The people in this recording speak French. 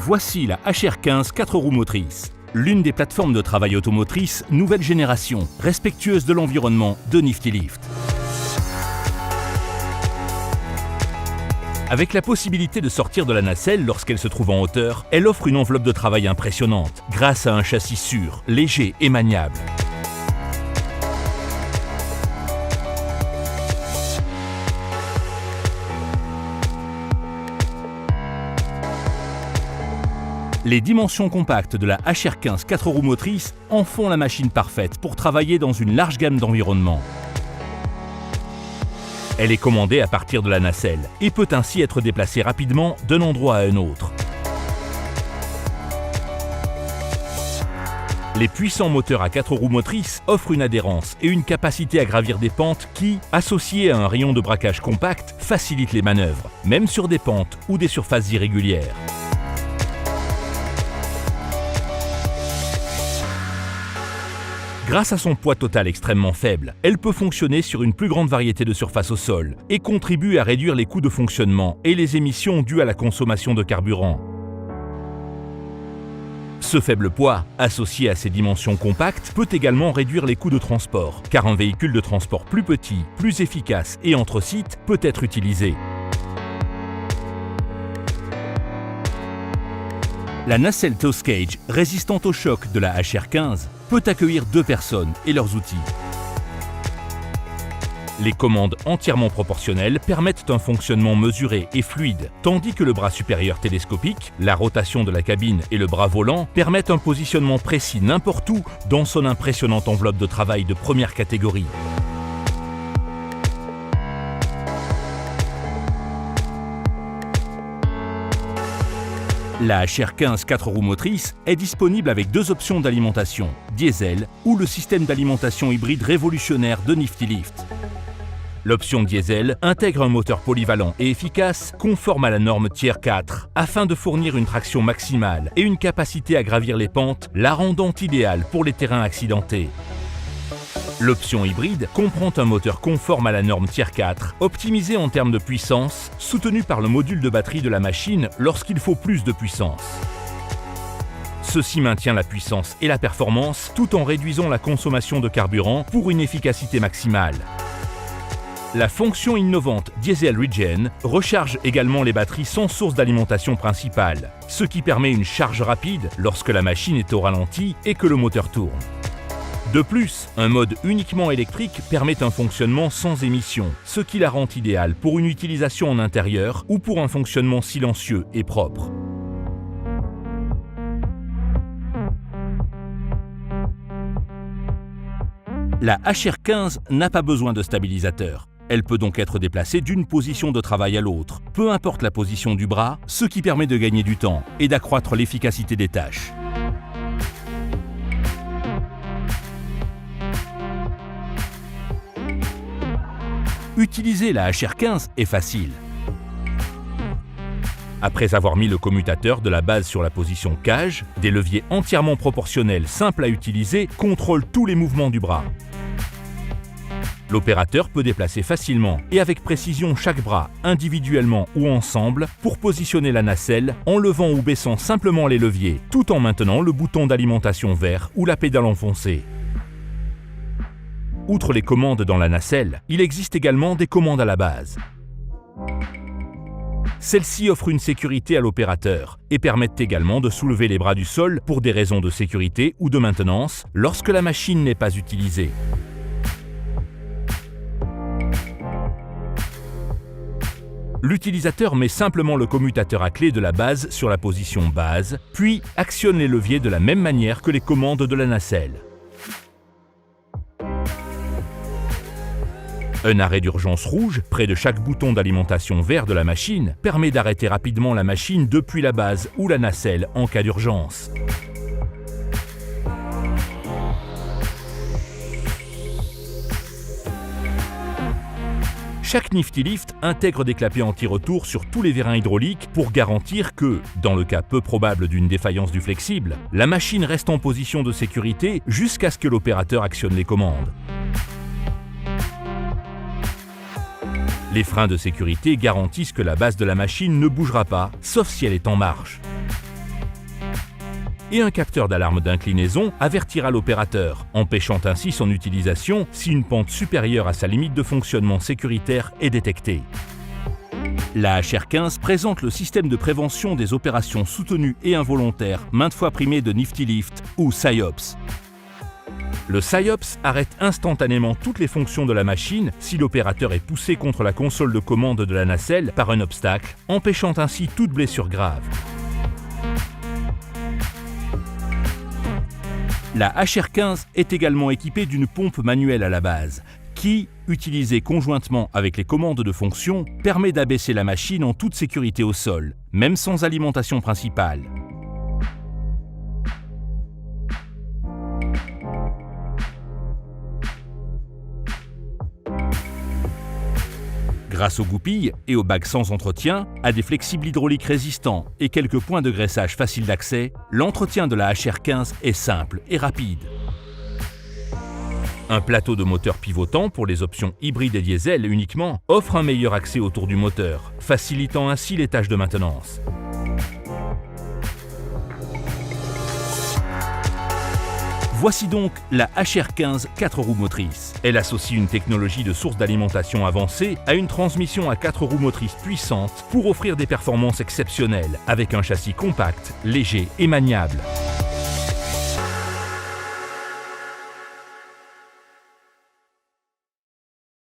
Voici la HR15 4 roues motrices. L'une des plateformes de travail automotrice nouvelle génération, respectueuse de l'environnement de Nifty-Lift. Avec la possibilité de sortir de la nacelle lorsqu'elle se trouve en hauteur, elle offre une enveloppe de travail impressionnante, grâce à un châssis sûr, léger et maniable. Les dimensions compactes de la HR15 4 roues motrices en font la machine parfaite pour travailler dans une large gamme d'environnements. Elle est commandée à partir de la nacelle et peut ainsi être déplacée rapidement d'un endroit à un autre. Les puissants moteurs à 4 roues motrices offrent une adhérence et une capacité à gravir des pentes qui, associées à un rayon de braquage compact, facilitent les manœuvres, même sur des pentes ou des surfaces irrégulières. Grâce à son poids total extrêmement faible, elle peut fonctionner sur une plus grande variété de surfaces au sol et contribue à réduire les coûts de fonctionnement et les émissions dues à la consommation de carburant. Ce faible poids, associé à ses dimensions compactes, peut également réduire les coûts de transport, car un véhicule de transport plus petit, plus efficace et entre sites peut être utilisé. La nacelle Tow Cage, résistante au choc de la HR15, peut accueillir 2 personnes et leurs outils. Les commandes entièrement proportionnelles permettent un fonctionnement mesuré et fluide, tandis que le bras supérieur télescopique, la rotation de la cabine et le bras volant permettent un positionnement précis n'importe où dans son impressionnante enveloppe de travail de première catégorie. La HR15 4 roues motrices est disponible avec 2 options d'alimentation, diesel ou le système d'alimentation hybride révolutionnaire de Nifty-Lift. L'option diesel intègre un moteur polyvalent et efficace conforme à la norme Tier 4 afin de fournir une traction maximale et une capacité à gravir les pentes, la rendant idéale pour les terrains accidentés. L'option hybride comprend un moteur conforme à la norme Tier 4, optimisé en termes de puissance, soutenu par le module de batterie de la machine lorsqu'il faut plus de puissance. Ceci maintient la puissance et la performance tout en réduisant la consommation de carburant pour une efficacité maximale. La fonction innovante Diesel Regen recharge également les batteries sans source d'alimentation principale, ce qui permet une charge rapide lorsque la machine est au ralenti et que le moteur tourne. De plus, un mode uniquement électrique permet un fonctionnement sans émission, ce qui la rend idéale pour une utilisation en intérieur ou pour un fonctionnement silencieux et propre. La HR15 n'a pas besoin de stabilisateur. Elle peut donc être déplacée d'une position de travail à l'autre, peu importe la position du bras, ce qui permet de gagner du temps et d'accroître l'efficacité des tâches. Utiliser la HR15 est facile. Après avoir mis le commutateur de la base sur la position cage, des leviers entièrement proportionnels simples à utiliser contrôlent tous les mouvements du bras. L'opérateur peut déplacer facilement et avec précision chaque bras, individuellement ou ensemble, pour positionner la nacelle en levant ou baissant simplement les leviers, tout en maintenant le bouton d'alimentation vert ou la pédale enfoncée. Outre les commandes dans la nacelle, il existe également des commandes à la base. Celles-ci offrent une sécurité à l'opérateur et permettent également de soulever les bras du sol pour des raisons de sécurité ou de maintenance lorsque la machine n'est pas utilisée. L'utilisateur met simplement le commutateur à clé de la base sur la position base, puis actionne les leviers de la même manière que les commandes de la nacelle. Un arrêt d'urgence rouge, près de chaque bouton d'alimentation vert de la machine, permet d'arrêter rapidement la machine depuis la base ou la nacelle en cas d'urgence. Chaque Nifty-Lift intègre des clapets anti-retour sur tous les vérins hydrauliques pour garantir que, dans le cas peu probable d'une défaillance du flexible, la machine reste en position de sécurité jusqu'à ce que l'opérateur actionne les commandes. Les freins de sécurité garantissent que la base de la machine ne bougera pas, sauf si elle est en marche. et un capteur d'alarme d'inclinaison avertira l'opérateur, empêchant ainsi son utilisation si une pente supérieure à sa limite de fonctionnement sécuritaire est détectée. La HR15 présente le système de prévention des opérations soutenues et involontaires, maintes fois primé de Nifty Lift ou SIOPS. Le SIOPS arrête instantanément toutes les fonctions de la machine si l'opérateur est poussé contre la console de commande de la nacelle par un obstacle, empêchant ainsi toute blessure grave. La HR15 est également équipée d'une pompe manuelle à la base, qui, utilisée conjointement avec les commandes de fonction, permet d'abaisser la machine en toute sécurité au sol, même sans alimentation principale. Grâce aux goupilles et aux bagues sans entretien, à des flexibles hydrauliques résistants et quelques points de graissage faciles d'accès, l'entretien de la HR15 est simple et rapide. Un plateau de moteur pivotant pour les options hybrides et diesel uniquement offre un meilleur accès autour du moteur, facilitant ainsi les tâches de maintenance. Voici donc la HR15 4 roues motrices. Elle associe une technologie de source d'alimentation avancée à une transmission à 4 roues motrices puissante pour offrir des performances exceptionnelles avec un châssis compact, léger et maniable.